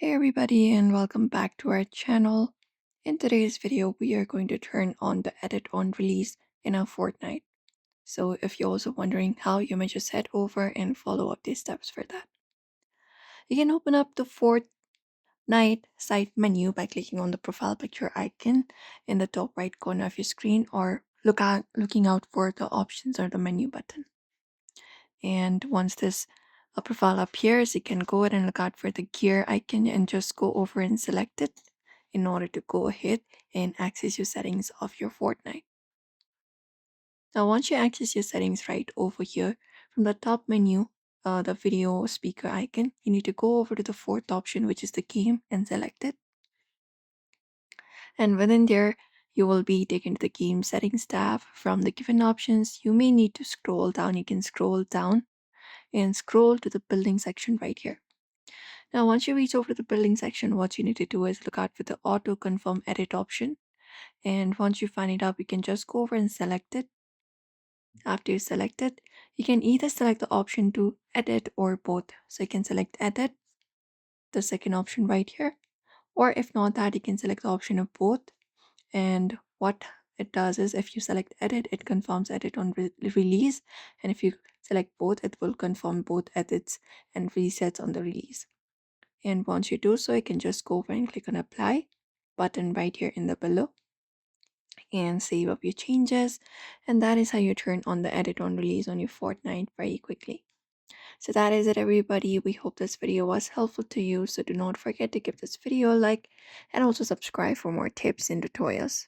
Hey everybody and welcome back to our channel. In today's video, we are going to turn on the edit on release in our Fortnite. So if you're also wondering how, you may just head over and follow up these steps for that. You can open up the Fortnite site menu by clicking on the profile picture icon in the top right corner of your screen or looking out for the options or the menu button. And once this profile appears, you can go ahead and look out for the gear icon and just go over and select it in order to go ahead and access your settings of your Fortnite. Now, once you access your settings right over here, from the top menu, the video speaker icon, you need to go over to the fourth option, which is the game, and select it. And within there, you will be taken to the game settings tab. From the given options, you may need to scroll down. You can scroll down and scroll to the building section right here. Now, once you reach over to the building section, what you need to do is look out for the auto confirm edit option. And once you find it up, you can just go over and select it. After you select it, you can either select the option to edit or both. So you can select edit, the second option right here, or if not that, you can select the option of both. And what it does is if you select edit, it confirms edit on release. And if you select both, it will confirm both edits and resets on the release. And once you do so, you can just go over and click on apply button right here in the below and save up your changes. And that is how you turn on the edit on release on your Fortnite very quickly. So that is it, everybody. We hope this video was helpful to you. So do not forget to give this video a like and also subscribe for more tips and tutorials.